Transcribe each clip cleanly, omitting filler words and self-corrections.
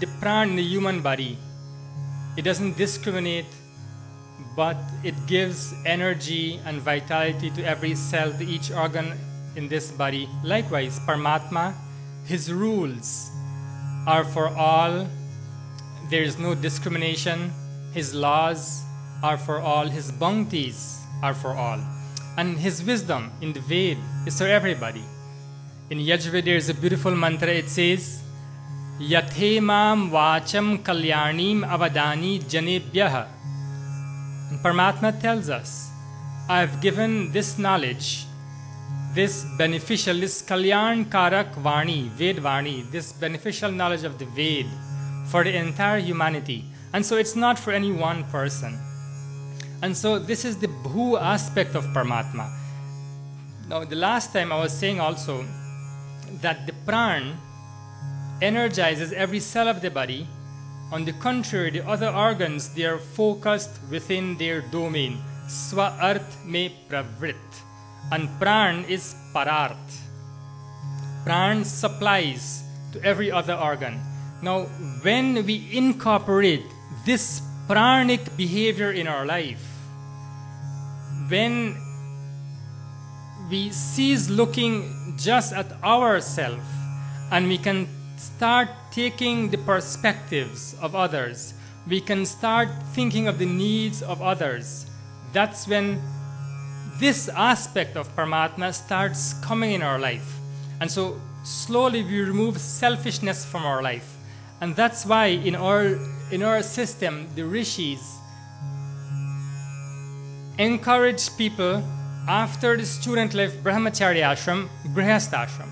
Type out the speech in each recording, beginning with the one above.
the prana in the human body, it doesn't discriminate, but it gives energy and vitality to every cell, to each organ in this body. Likewise, Paramatma, his rules are for all. There is no discrimination. His laws are for all. His bounties are for all. And his wisdom in the Ved is for everybody. In Yajurveda, there is a beautiful mantra. It says, Yathemam vacham kalyanim avadani janebhyah. And Paramatma tells us, I have given this knowledge, this beneficial, this kalyan karak vani, Ved vani, this beneficial knowledge of the Ved for the entire humanity. And so it's not for any one person. And so this is the Bhu aspect of Paramatma. Now, the last time I was saying also that the Pran energizes every cell of the body. On the contrary, the other organs, they are focused within their domain. Swa arth me pravrit. And Pran is pararth. Pran supplies to every other organ. Now, when we incorporate this pranic behavior in our life, when we cease looking just at ourselves and we can start taking the perspectives of others, we can start thinking of the needs of others, that's when this aspect of Paramatma starts coming in our life. And so slowly we remove selfishness from our life. And that's why in our system, the rishis encourage people after the student life, brahmacharya ashram, grihastha ashram.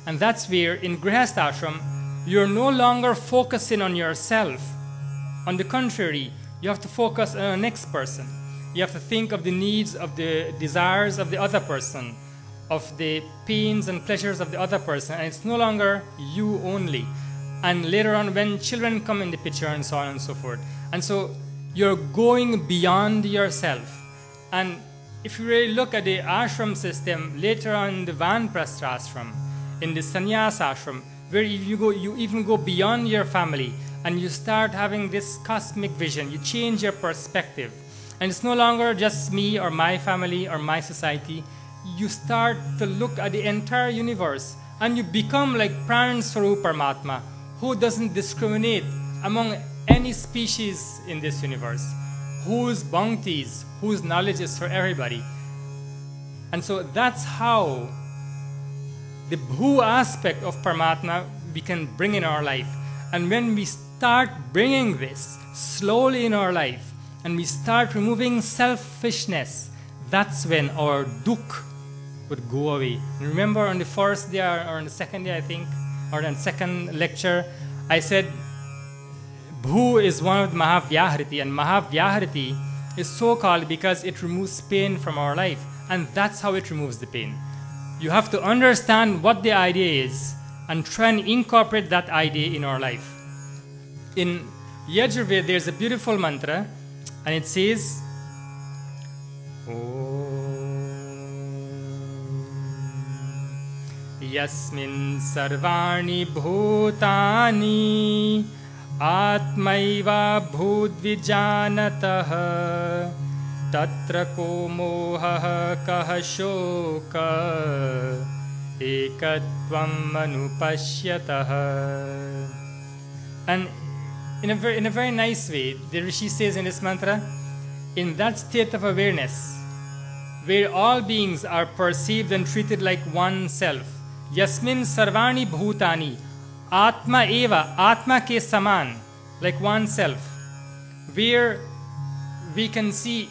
And that's where in grihastha ashram, you're no longer focusing on yourself. On the contrary, you have to focus on the next person. You have to think of the needs, of the desires of the other person, of the pains and pleasures of the other person. And it's no longer you only. And later on, when children come in the picture and so on and so forth. And so you're going beyond yourself. And if you really look at the ashram system, later on in the Vanprastha ashram, in the sannyas ashram, where you even go beyond your family and you start having this cosmic vision. You change your perspective. And it's no longer just me or my family or my society. You start to look at the entire universe and you become like Pran Swarup Paramatma, who doesn't discriminate among any species in this universe, whose bounties, whose knowledge is for everybody. And so that's how the Bhu aspect of Paramatma we can bring in our life. And when we start bringing this slowly in our life, and we start removing selfishness, that's when our dukh would go away. And remember on the first day or on the second day, I think, or on the second lecture, I said Bhu is one of the Mahavyahriti, and Mahavyahriti is so called because it removes pain from our life, and that's how it removes the pain. You have to understand what the idea is and try and incorporate that idea in our life. In Yajurveda, there's a beautiful mantra, and it says, Yasmin sarvani bhutani atmaiva bhudvijanatah tatra ko moha kaha shoka ekatvam anupashyatah. And in a very nice way, the Rishi says in this mantra, in that state of awareness, where all beings are perceived and treated like oneself, Yasmin sarvani bhutani, Atma eva, Atma ke saman, like oneself, where we can see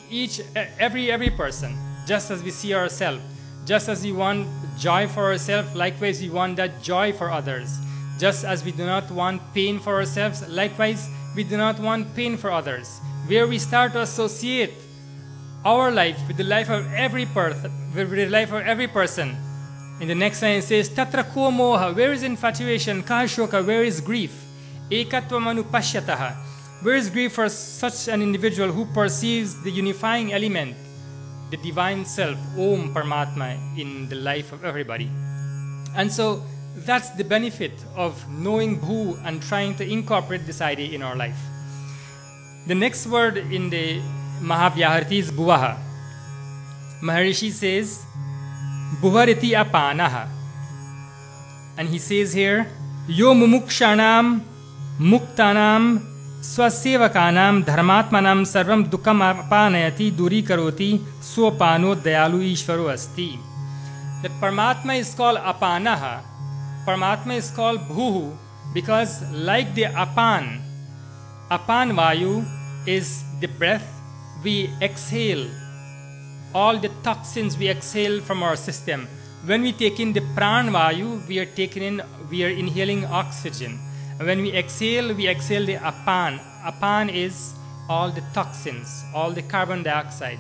every person, just as we see ourselves, just as we want joy for ourselves, likewise we want that joy for others. Just as we do not want pain for ourselves, likewise we do not want pain for others. Where we start to associate our life with the life of every person, In the next line it says, Tatra ko moha, where is infatuation? Kaha shoka, where is grief? Ekatvam anupashyataha, where is grief for such an individual who perceives the unifying element, the divine self, Om Paramatma, in the life of everybody. And so that's the benefit of knowing Bhu and trying to incorporate this idea in our life. The next word in the Mahavyaharti is Bhuvaha. Maharishi says, Bhuvariti apanaha. And he says here, Yo mumukshanam muktanam swasevakanam dharmatmanam sarvam dukkam apanayati duri karoti swapano dayalu ishvaro asti. That Paramatma is called apanaha. Paramatma is called Bhuhu because like the apan vayu is the breath we exhale. All the toxins we exhale from our system. When we take in the pran vayu, we are inhaling oxygen. And when we exhale the apan. Apan is all the toxins, all the carbon dioxide.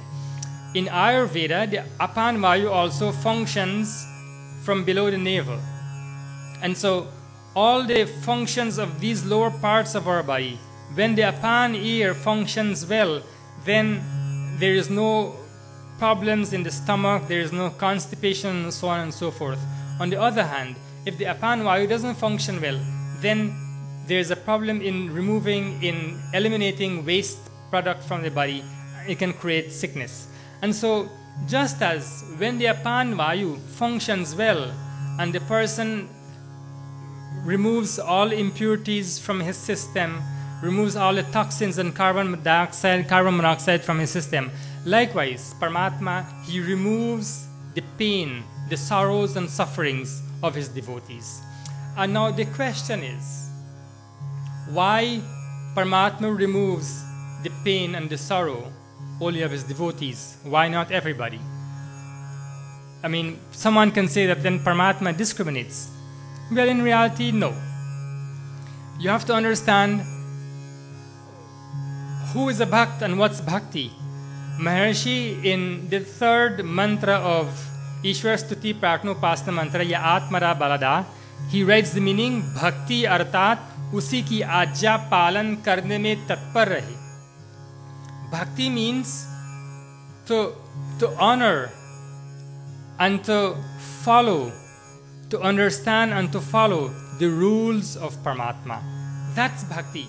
In Ayurveda, the apan vayu also functions from below the navel. And so all the functions of these lower parts of our body, when the apan ear functions well, then there is no problems in the stomach, there is no constipation, and so on and so forth. On the other hand, if the apan vayu doesn't function well, then there is a problem in eliminating waste product from the body. It can create sickness. And so, just as when the apan vayu functions well and the person removes all impurities from his system, removes all the toxins and carbon dioxide, carbon monoxide from his system, likewise, Paramatma, he removes the pain, the sorrows and sufferings of his devotees. And now the question is, why Paramatma removes the pain and the sorrow only of his devotees? Why not everybody? I mean, someone can say that then Paramatma discriminates. Well, in reality, no. You have to understand who is a bhakt and what's bhakti. Maharishi, in the third mantra of Ishwar Stuti Prarthnopasana mantra, Ya Atmara Balada, he writes the meaning, Bhakti artat usi ki ajja palan karne mein tatpar rahe. Bhakti means to honor and to follow, to understand and to follow the rules of Paramatma. That's bhakti.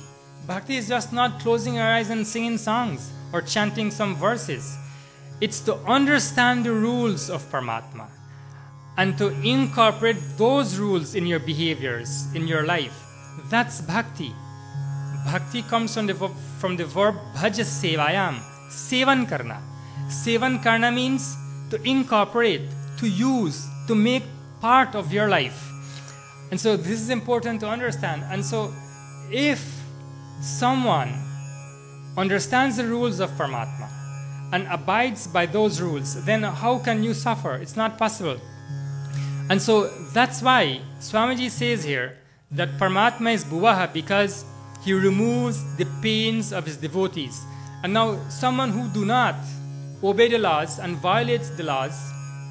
Bhakti is just not closing our eyes and singing songs or chanting some verses. It's to understand the rules of Paramatma and to incorporate those rules in your behaviors, in your life. That's bhakti. Bhakti comes from the verb bhaja sevayam, sevan karna. Sevan karna means to incorporate, to use, to make part of your life. And so this is important to understand. And so if someone understands the rules of Paramatma and abides by those rules, then how can you suffer? It's not possible. And so that's why Swamiji says here that Paramatma is Bhuvaha because he removes the pains of his devotees. And now someone who do not obey the laws and violates the laws,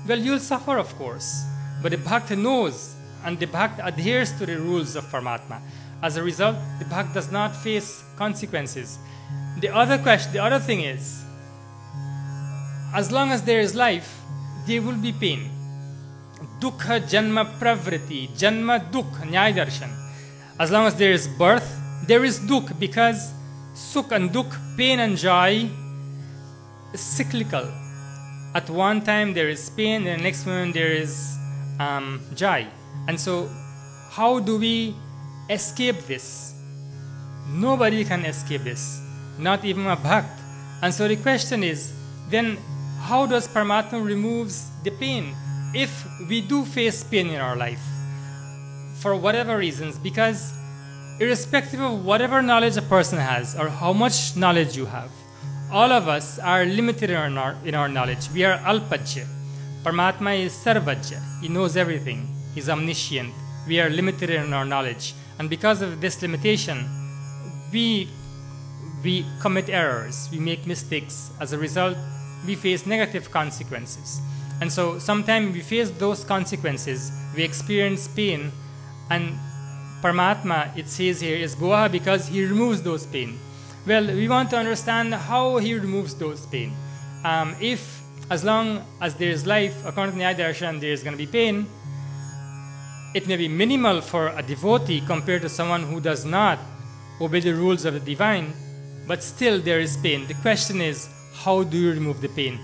well, you'll suffer, of course. But the Bhakt knows and the Bhakt adheres to the rules of Paramatma. As a result, the Bhakt does not face consequences. The other thing is, as long as there is life, there will be pain. Dukha janma pravriti, janma dukh, nyaya darshan. As long as there is birth, there is dukh because sukh and dukh, pain and joy, is cyclical. At one time there is pain, and the next moment there is joy. And so, how do we escape this? Nobody can escape this, not even a bhakt. And so the question is, then how does Paramatma removes the pain? If we do face pain in our life, for whatever reasons, because irrespective of whatever knowledge a person has or how much knowledge you have, all of us are limited in our knowledge. We are alpajya. Paramatma is sarvajya. He knows everything. He's omniscient. We are limited in our knowledge. And because of this limitation, we commit errors. We make mistakes. As a result, we face negative consequences. And so sometimes we face those consequences. We experience pain. And Paramatma, it says here, is Bhuvaha because he removes those pain. Well, we want to understand how he removes those pain. As long as there is life, according to Nyaya Darshan, there is going to be pain. It may be minimal for a devotee compared to someone who does not obey the rules of the divine, but still there is pain. The question is, how do you remove the pain?